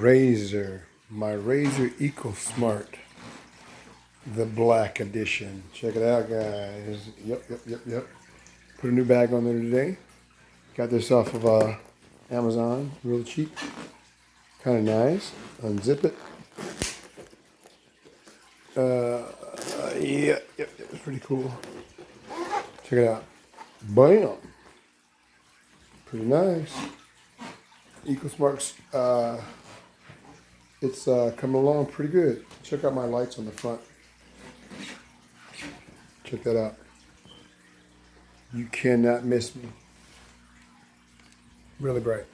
my Razor Ecosmart, the black edition. Check it out, guys. Yep. Put a new bag on there today. Got this off of Amazon, really cheap. Kind of nice. Unzip it. Yep, it's pretty cool. Check it out. Bam! Pretty nice. Ecosmart's, it's coming along pretty good. Check out my lights on the front. Check that out. You cannot miss me. Really bright.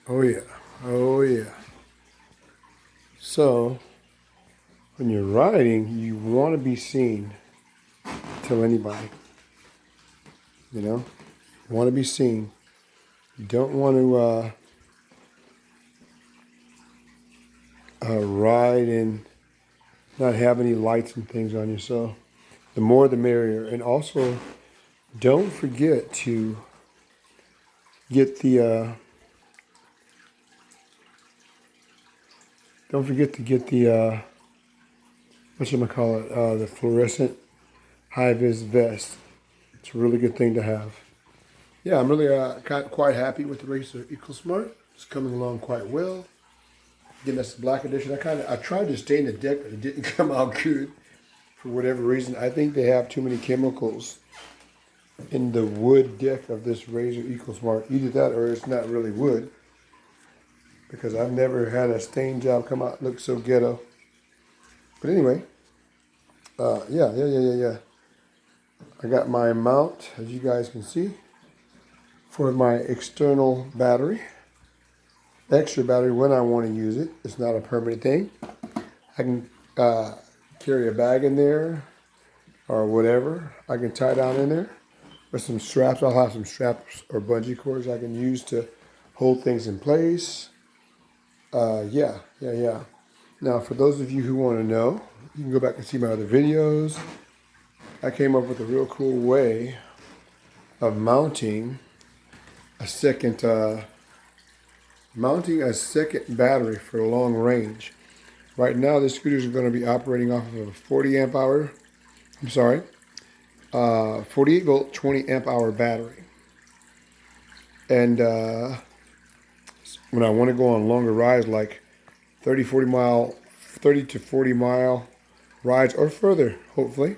Oh yeah. So, when you're riding, you want to be seen. Tell anybody. You know? You want to be seen. You don't want to ride and not have any lights and things on you. So, the more the merrier. And also, don't forget to get the the fluorescent high-vis vest. It's a really good thing to have. Yeah, I'm really quite happy with the Razor Ecosmart. It's coming along quite well. Again, that's the black edition. I tried to stain the deck, but it didn't come out good for whatever reason. I think they have too many chemicals in the wood deck of this Razor Ecosmart. Either that or it's not really wood, because I've never had a stain job come out look so ghetto. But anyway, yeah. I got my mount, as you guys can see, for my external battery. Extra battery when I want to use it. It's not a permanent thing. I can carry a bag in there or whatever. I can tie down in there with some straps. I'll have some straps or bungee cords I can use to hold things in place. Yeah. Now, for those of you who want to know, you can go back and see my other videos. I came up with a real cool way of mounting a second battery for long range. Right now, the scooters are going to be operating off of a 48 volt, 20 amp hour battery. And when I want to go on longer rides, like 30 to 40 mile rides or further, hopefully,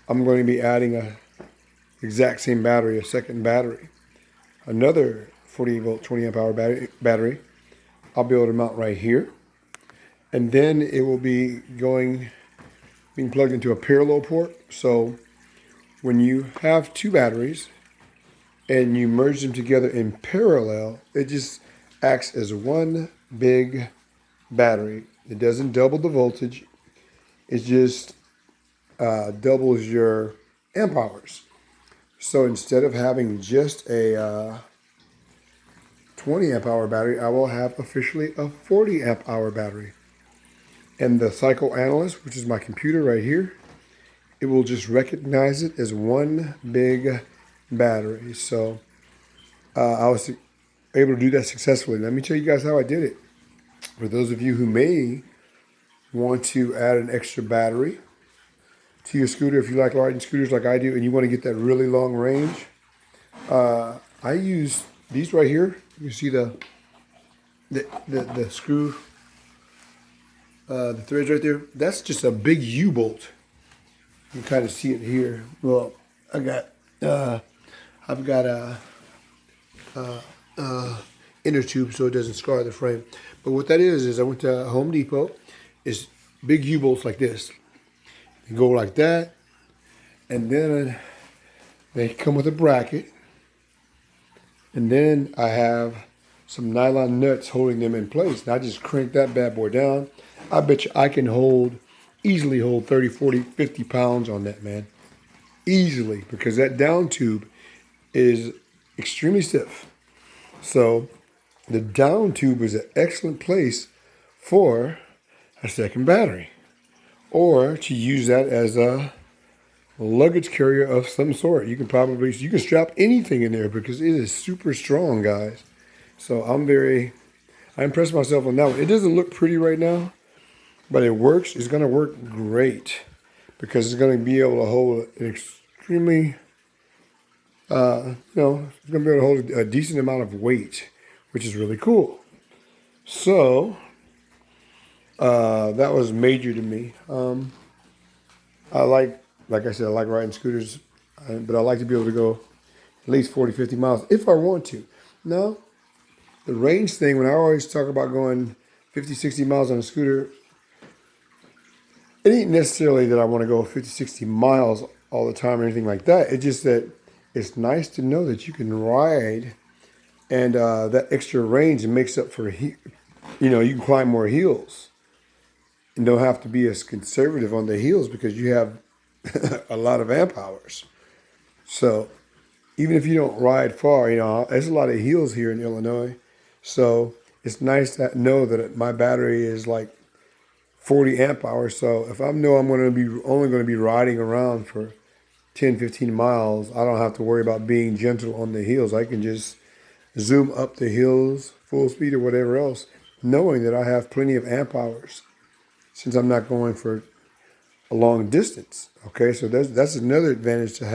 I'm going to be adding a exact same battery, a second battery. Another 48 volt, 20 amp hour battery. I'll be able to mount right here. And then it will be being plugged into a parallel port. So when you have two batteries and you merge them together in parallel, it just acts as one big battery. It doesn't double the voltage. It just doubles your amp hours. So instead of having just a 20 amp hour battery, I will have officially a 40 amp hour battery. And the cycle analyst, which is my computer right here, it will just recognize it as one big battery. So I was able to do that successfully. Let me tell you guys how I did it. For those of you who may want to add an extra battery to your scooter, if you like riding scooters like I do and you want to get that really long range, I use these right here. You see the screw, the threads right there. That's just a big U-bolt. You can kind of see it here. Well, I've got a inner tube so it doesn't scar the frame. But what that is I went to Home Depot. It's big U-bolts like this. They go like that, and then they come with a bracket. And then I have some nylon nuts holding them in place. And I just crank that bad boy down. I bet you I can easily hold 30, 40, 50 pounds on that, man. Easily, because that down tube is extremely stiff. So the down tube is an excellent place for a second battery, or to use that as a luggage carrier of some sort. You can strap anything in there because it is super strong, guys. So I impressed myself on that one. It doesn't look pretty right now, but it works. It's going to work great because it's going to be able to hold an extremely, it's going to be able to hold a decent amount of weight, which is really cool. So that was major to me. I like I said, I like riding scooters, but I like to be able to go at least 40, 50 miles if I want to. Now, the range thing, when I always talk about going 50, 60 miles on a scooter, it ain't necessarily that I want to go 50, 60 miles all the time or anything like that. It's just that it's nice to know that you can ride and that extra range makes up for, you can climb more hills and don't have to be as conservative on the hills because you have a lot of amp hours. So even if you don't ride far, there's a lot of hills here in Illinois. So it's nice to know that my battery is like 40 amp hours. So if I know I'm only going to be riding around for 10, 15 miles, I don't have to worry about being gentle on the hills. I can just zoom up the hills, full speed or whatever else, knowing that I have plenty of amp hours since I'm not going for a long distance. Okay, so that's another advantage to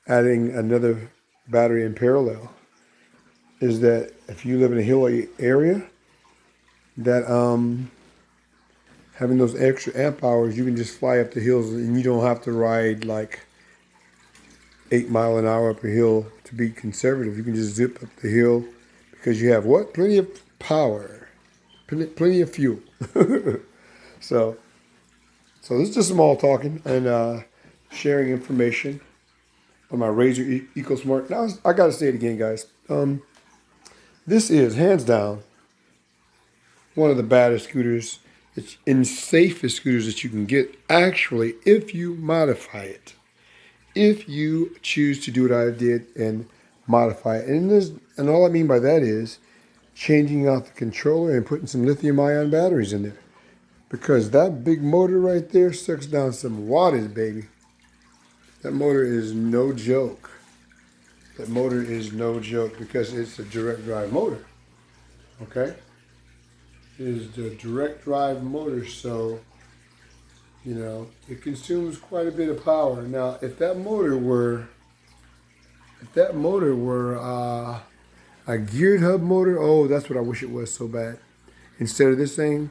adding another battery in parallel. Is that if you live in a hilly area, that having those extra amp hours, you can just fly up the hills and you don't have to ride like 8 mile an hour up a hill to be conservative. You can just zip up the hill because you have what? Plenty of power, plenty of fuel. So this is just small talking and sharing information on my Razor Ecosmart. Now I got to say it again, guys. This is, hands down, one of the baddest scooters and safest scooters that you can get, actually, if you modify it. If you choose to do what I did and modify it. And all I mean by that is changing out the controller and putting some lithium-ion batteries in there. Because that big motor right there sucks down some wattage, baby. That motor is no joke. That motor is no joke because it's a direct drive motor. Okay? It is the direct drive motor, so it consumes quite a bit of power. Now, if that motor were a geared hub motor, oh, that's what I wish it was so bad. Instead of this thing.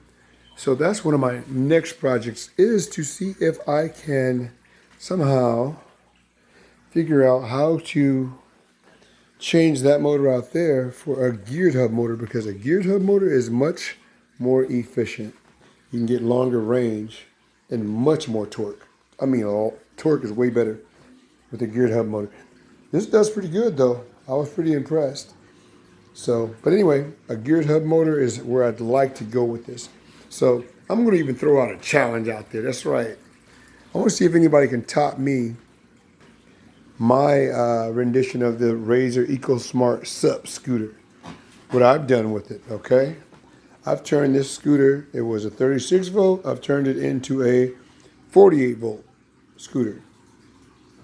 So that's one of my next projects, is to see if I can somehow figure out how to change that motor out there for a geared hub motor, because a geared hub motor is much more efficient. You can get longer range and much more torque. I mean, torque is way better with a geared hub motor. This does pretty good though. I was pretty impressed. So, but anyway, a geared hub motor is where I'd like to go with this. So I'm going to even throw out a challenge out there. That's right. I want to see if anybody can top me my rendition of the Razor Ecosmart Sup scooter. What I've done with it, okay? I've turned this scooter, it was a 36 volt, I've turned it into a 48 volt scooter.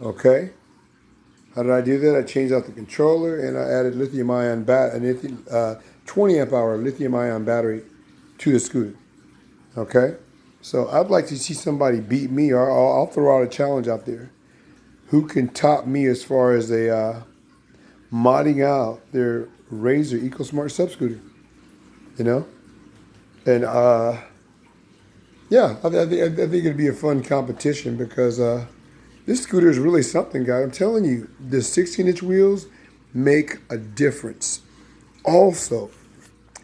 Okay? How did I do that? I changed out the controller and I added lithium-ion 20 amp hour lithium-ion battery to the scooter. Okay? So I'd like to see somebody beat me, or I'll throw out a challenge out there. Who can top me as far as modding out their Razor Ecosmart Sup scooter? And yeah, I think it'd be a fun competition because this scooter is really something, guys. I'm telling you, the 16-inch wheels make a difference. Also,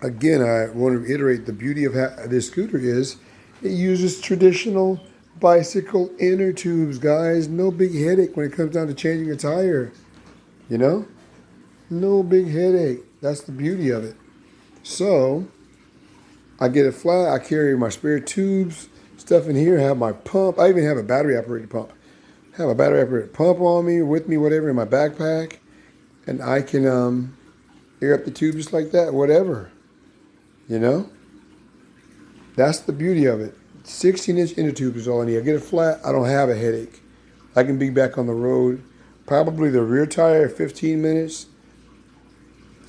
again, I want to reiterate the beauty of this scooter is it uses traditional bicycle inner tubes, guys. No big headache when it comes down to changing a tire. No big headache. That's the beauty of it. So I get it flat. I carry my spare tubes, stuff in here. I have my pump. I even have a battery operated pump. I have a battery operated pump on me, with me, whatever, in my backpack. And I can air up the tube just like that, whatever. That's the beauty of it. 16-inch inner tube is all I need. I get it flat. I don't have a headache. I can be back on the road. Probably the rear tire, 15 minutes.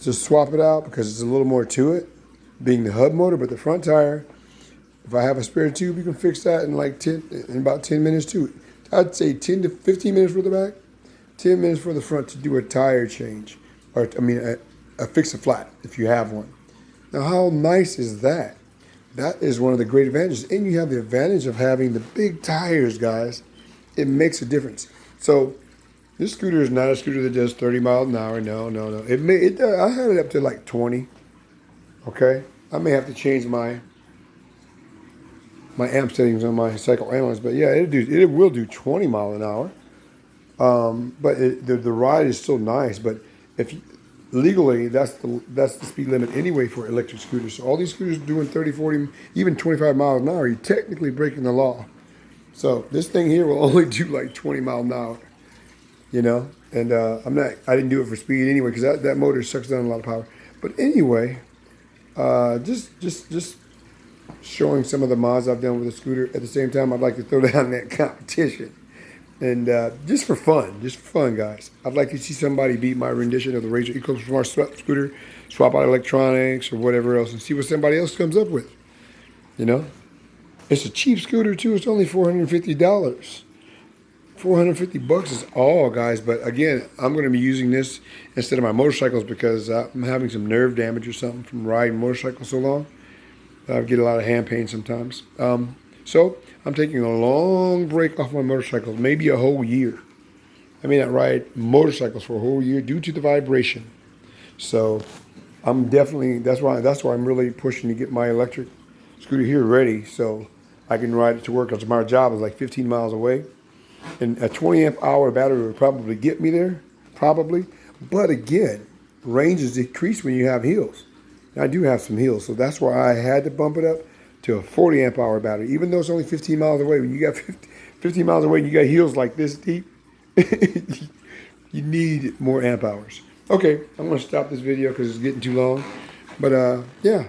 Just swap it out because it's a little more to it. being the hub motor, but the front tire, if I have a spare tube, you can fix that in like in about 10 minutes too. I'd say 10 to 15 minutes for the back, 10 minutes for the front to do a tire change, or I mean, a fix a flat if you have one. Now, how nice is that? That is one of the great advantages, and you have the advantage of having the big tires, guys. It makes a difference. So, this scooter is not a scooter that does 30 miles an hour. No. I had it up to like 20. Okay, I may have to change my amp settings on my cycle analyst, but yeah, it will do 20 mile an hour. But the ride is still nice. But if legally, that's the speed limit anyway for electric scooters. So all these scooters doing 30, 40, even 25 miles an hour, you're technically breaking the law. So this thing here will only do like 20 miles an hour, you know. And I didn't do it for speed anyway because that motor sucks down a lot of power. But anyway, just showing some of the mods I've done with the scooter. At the same time, I'd like to throw down that competition. And just for fun, guys. I'd like to see somebody beat my rendition of the Razor Ecosmart Sup scooter, swap out electronics or whatever else, and see what somebody else comes up with. You know, it's a cheap scooter too. It's only $450. $450 is all, guys. But again, I'm going to be using this instead of my motorcycles because I'm having some nerve damage or something from riding motorcycles so long. I get a lot of hand pain sometimes. So I'm taking a long break off my motorcycles, maybe a whole year. I may not ride motorcycles for a whole year due to the vibration. So I'm definitely, that's why I'm really pushing to get my electric scooter here ready so I can ride it to work because my job is like 15 miles away. And a 20 amp hour battery would probably get me there, probably. But again, range is decreased when you have hills. I do have some hills, so that's why I had to bump it up to a 40 amp hour battery, even though it's only 15 miles away. When you got 15 miles away and you got hills like this deep, you need more amp hours. Okay, I'm going to stop this video because it's getting too long. But yeah,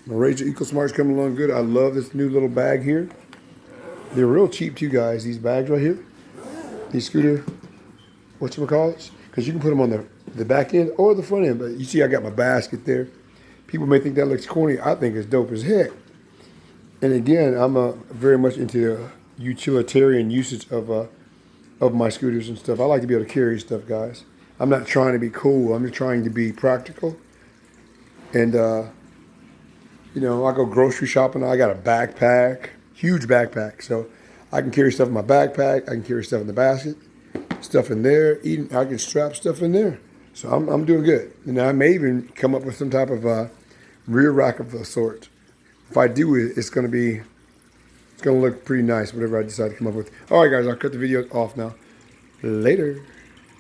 my Razor Ecosmart's coming along good. I love this new little bag here. They're real cheap too, guys, these bags right here. These scooter, whatchamacallits? Because you can put them on the back end or the front end. But you see I got my basket there. People may think that looks corny. I think it's dope as heck. And again, I'm very much into the utilitarian usage of my scooters and stuff. I like to be able to carry stuff, guys. I'm not trying to be cool. I'm just trying to be practical. And, you know, I go grocery shopping. I got a backpack, huge backpack. So I can carry stuff in my backpack. I can carry stuff in the basket, stuff in there. I can strap stuff in there. So I'm doing good. And I may even come up with some type of rear rack of a sort. If I do it, it's going to look pretty nice, whatever I decide to come up with. All right, guys, I'll cut the video off now. Later.